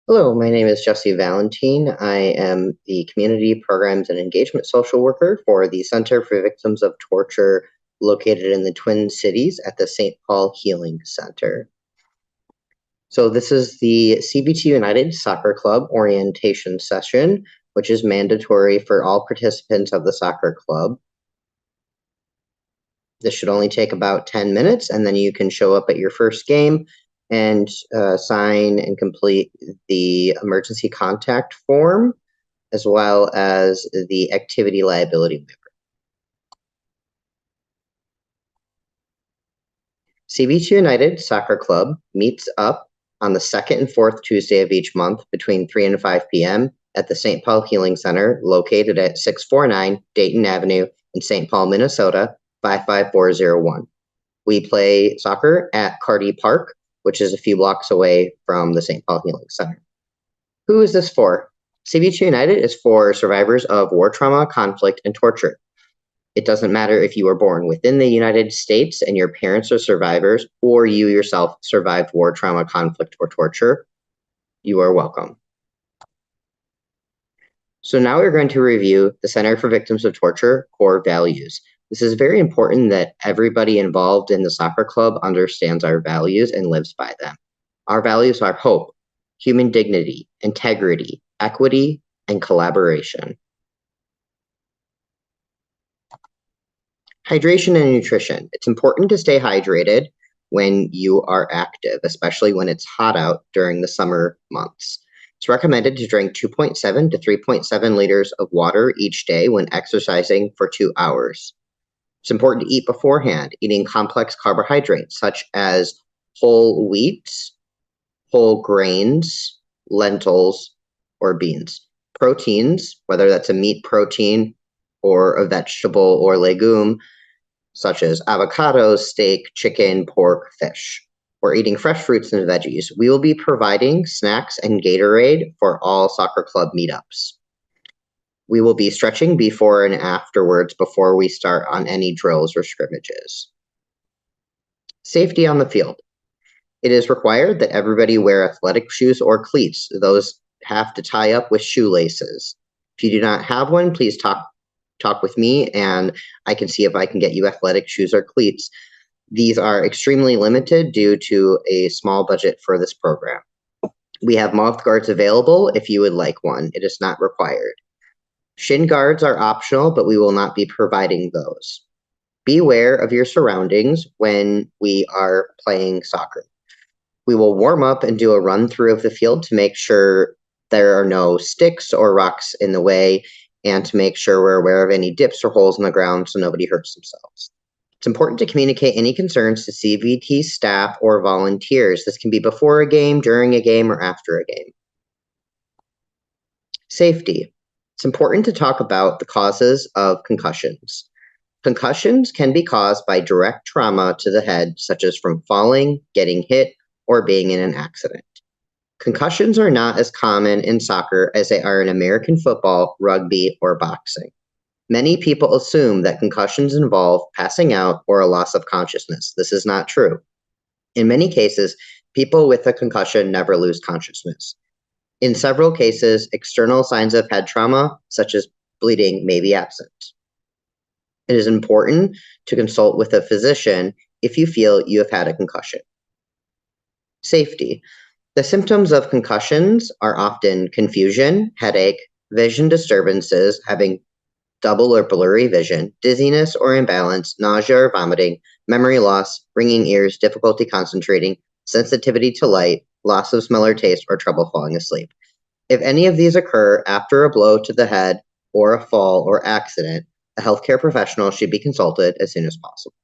Hello, my name is Jesse Valentine. I am the Community Programs and Engagement Social Worker for the Center for Victims of Torture located in the Twin Cities at the St. Paul Healing Center. So this is the CVT United Soccer Club orientation session, which is mandatory for all participants of the soccer club. This should only take about 10 minutes, and then you can show up at your first game and sign and complete the emergency contact form, as well as the activity liability waiver. CVT United Soccer Club meets up on the second and fourth Tuesday of each month between 3 and 5 p.m. at the St. Paul Healing Center, located at 649 Dayton Avenue in St. Paul, Minnesota, 55401. We play soccer at Carty Park, which is a few blocks away from the St. Paul Healing Center. Who is this for? CVT United is for survivors of war trauma, conflict, and torture. It doesn't matter if you were born within the United States and your parents are survivors, or you yourself survived war trauma, conflict, or torture. You are welcome. So now we're going to review the Center for Victims of Torture core values. This is very important that everybody involved in the soccer club understands our values and lives by them. Our values are hope, human dignity, integrity, equity, and collaboration. Hydration and nutrition. It's important to stay hydrated when you are active, especially when it's hot out during the summer months. It's recommended to drink 2.7 to 3.7 liters of water each day when exercising for 2 hours. It's important to eat beforehand, eating complex carbohydrates such as whole wheats, whole grains, lentils, or beans. Proteins, whether that's a meat protein or a vegetable or legume, such as avocados, steak, chicken, pork, fish. We're eating fresh fruits and veggies. We will be providing snacks and Gatorade for all soccer club meetups. We will be stretching before and afterwards before we start on any drills or scrimmages. Safety on the field. It is required that everybody wear athletic shoes or cleats. Those have to tie up with shoelaces. If you do not have one, please talk with me and I can see if I can get you athletic shoes or cleats. These are extremely limited due to a small budget for this program. We have mouth guards available if you would like one. It is not required. Shin guards are optional, but we will not be providing those. Beware of your surroundings when we are playing soccer. We will warm up and do a run through of the field to make sure there are no sticks or rocks in the way, and to make sure we're aware of any dips or holes in the ground so nobody hurts themselves. It's important to communicate any concerns to CVT staff or volunteers. This can be before a game, during a game, or after a game. Safety. It's important to talk about the causes of concussions. Concussions can be caused by direct trauma to the head, such as from falling, getting hit, or being in an accident. Concussions are not as common in soccer as they are in American football, rugby, or boxing. Many people assume that concussions involve passing out or a loss of consciousness. This is not true. In many cases, people with a concussion never lose consciousness. In several cases, external signs of head trauma, such as bleeding, may be absent. It is important to consult with a physician if you feel you have had a concussion. Safety. The symptoms of concussions are often confusion, headache, vision disturbances, having double or blurry vision, dizziness or imbalance, nausea or vomiting, memory loss, ringing ears, difficulty concentrating, sensitivity to light, loss of smell or taste, or trouble falling asleep. If any of these occur after a blow to the head or a fall or accident, a healthcare professional should be consulted as soon as possible.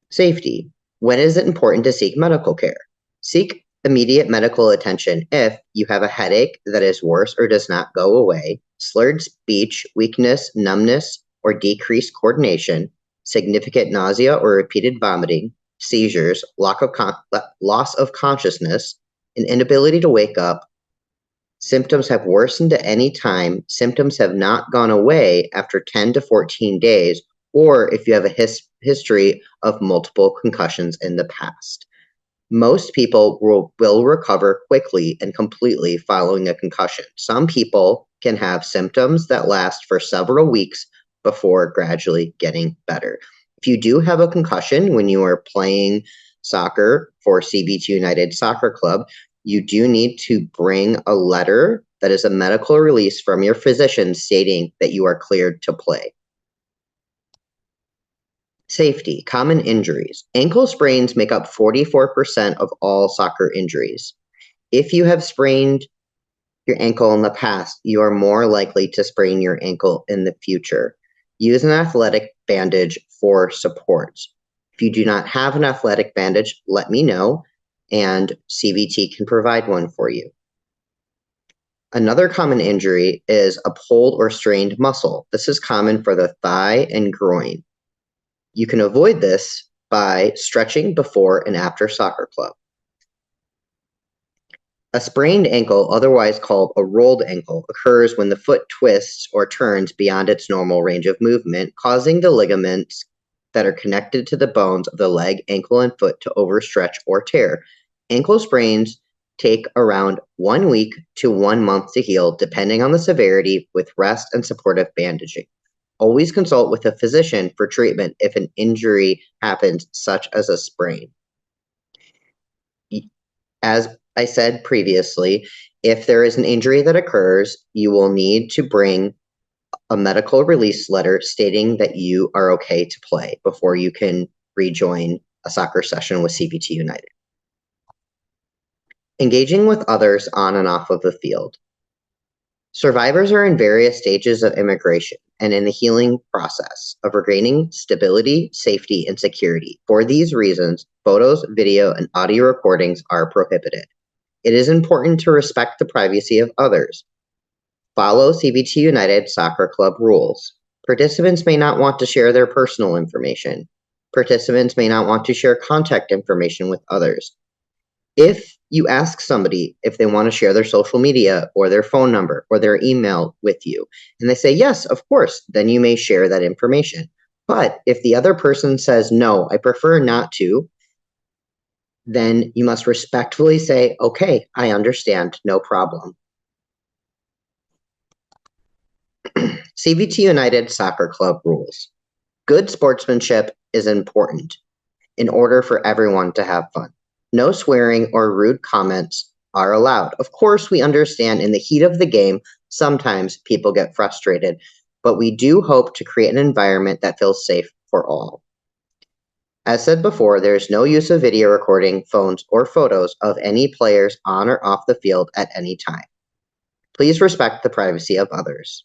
Safety. When is it important to seek medical care? Seek immediate medical attention if you have a headache that is worse or does not go away, slurred speech, weakness, numbness, or decreased coordination, significant nausea or repeated vomiting, seizures, loss of consciousness, an inability to wake up, symptoms have worsened at any time, symptoms have not gone away after 10 to 14 days, or if you have a history of multiple concussions in the past. Most people will recover quickly and completely following a concussion. Some people can have symptoms that last for several weeks before gradually getting better. If you do have a concussion when you are playing soccer for CVT United Soccer Club, you do need to bring a letter that is a medical release from your physician stating that you are cleared to play. Safety, common injuries. Ankle sprains make up 44% of all soccer injuries. If you have sprained your ankle in the past, you are more likely to sprain your ankle in the future. Use an athletic bandage for support. If you do not have an athletic bandage, let me know, and CVT can provide one for you. Another common injury is a pulled or strained muscle. This is common for the thigh and groin. You can avoid this by stretching before and after soccer club. A sprained ankle, otherwise called a rolled ankle, occurs when the foot twists or turns beyond its normal range of movement, causing the ligaments that are connected to the bones of the leg, ankle, and foot to overstretch or tear. Ankle sprains take around 1 week to 1 month to heal, depending on the severity, with rest and supportive bandaging. Always consult with a physician for treatment if an injury happens, such as a sprain. As I said previously, if there is an injury that occurs, you will need to bring a medical release letter stating that you are okay to play before you can rejoin a soccer session with CVT United. Engaging with others on and off of the field. Survivors are in various stages of immigration and in the healing process of regaining stability, safety, and security. For these reasons, photos, video, and audio recordings are prohibited. It is important to respect the privacy of others. Follow CVT United Soccer Club rules. Participants may not want to share their personal information. Participants may not want to share contact information with others. If you ask somebody if they want to share their social media or their phone number or their email with you, and they say, yes, of course, then you may share that information. But if the other person says, no, I prefer not to, then you must respectfully say, okay, I understand, no problem. CVT United Soccer Club rules. Good sportsmanship is important in order for everyone to have fun. No swearing or rude comments are allowed. Of course, we understand in the heat of the game, sometimes people get frustrated, but we do hope to create an environment that feels safe for all. As said before, there is no use of video recording, phones, or photos of any players on or off the field at any time. Please respect the privacy of others.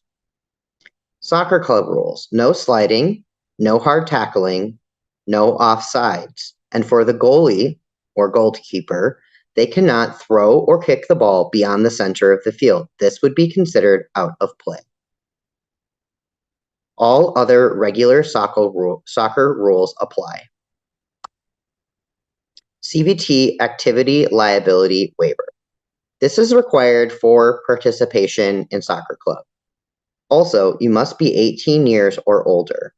Soccer club rules: no sliding, no hard tackling, no offsides. And for the goalie or goalkeeper, they cannot throw or kick the ball beyond the center of the field. This would be considered out of play. All other regular soccer rules apply. CVT Activity Liability Waiver. This is required for participation in soccer club. Also, you must be 18 years or older.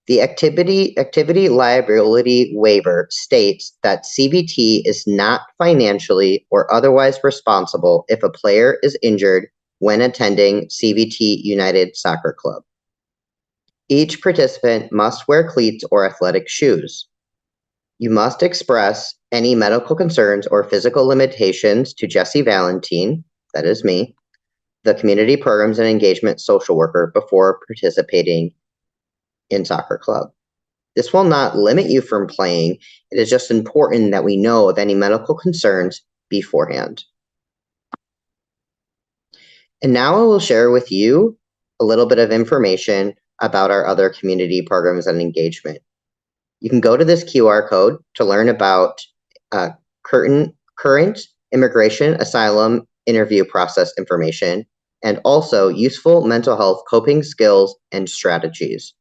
The activity liability waiver states that CVT is not financially or otherwise responsible if a player is injured when attending CVT United Soccer Club. Each participant must wear cleats or athletic shoes. You must express any medical concerns or physical limitations to Jesse Valentine, that is me, the Community Programs and Engagement Social Worker, before participating in soccer club. This will not limit you from playing. It is just important that we know of any medical concerns beforehand. And now I will share with you a little bit of information about our other community programs and engagement. You can go to this QR code to learn about current immigration, asylum, interview process information, and also useful mental health coping skills and strategies.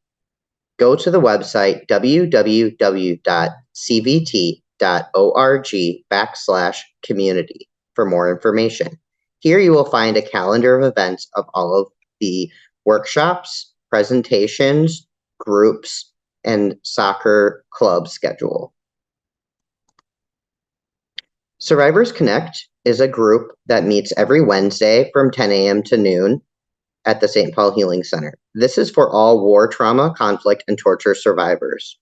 Go to the website www.cvt.org/community for more information. Here you will find a calendar of events of all of the workshops, presentations, groups, and soccer club schedule. Survivors Connect is a group that meets every Wednesday from 10 a.m. to noon at the St. Paul Healing Center. This is for all war, trauma, conflict, and torture survivors.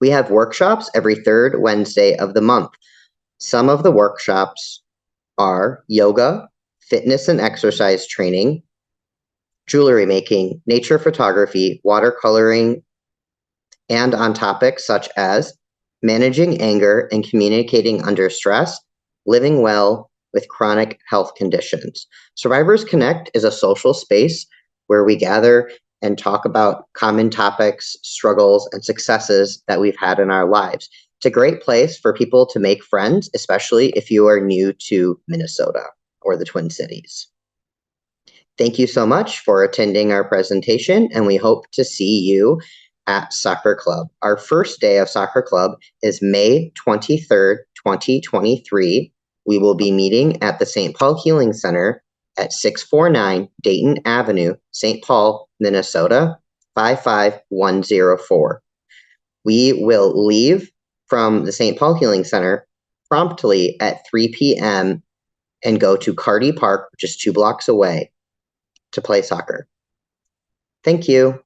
We have workshops every third Wednesday of the month. Some of the workshops are yoga, fitness and exercise training, jewelry making, nature photography, watercoloring, and on topics such as managing anger and communicating under stress, living well with chronic health conditions. Survivors Connect is a social space where we gather and talk about common topics, struggles, and successes that we've had in our lives. It's a great place for people to make friends, especially if you are new to Minnesota or the Twin Cities. Thank you so much for attending our presentation, and we hope to see you at Soccer Club. Our first day of Soccer Club is May 23rd, 2023. We will be meeting at the St. Paul Healing Center at 649 Dayton Avenue, St. Paul, Minnesota, 55104. We will leave from the St. Paul Healing Center promptly at 3 p.m. and go to Carty Park, which is 2 blocks away, to play soccer. Thank you.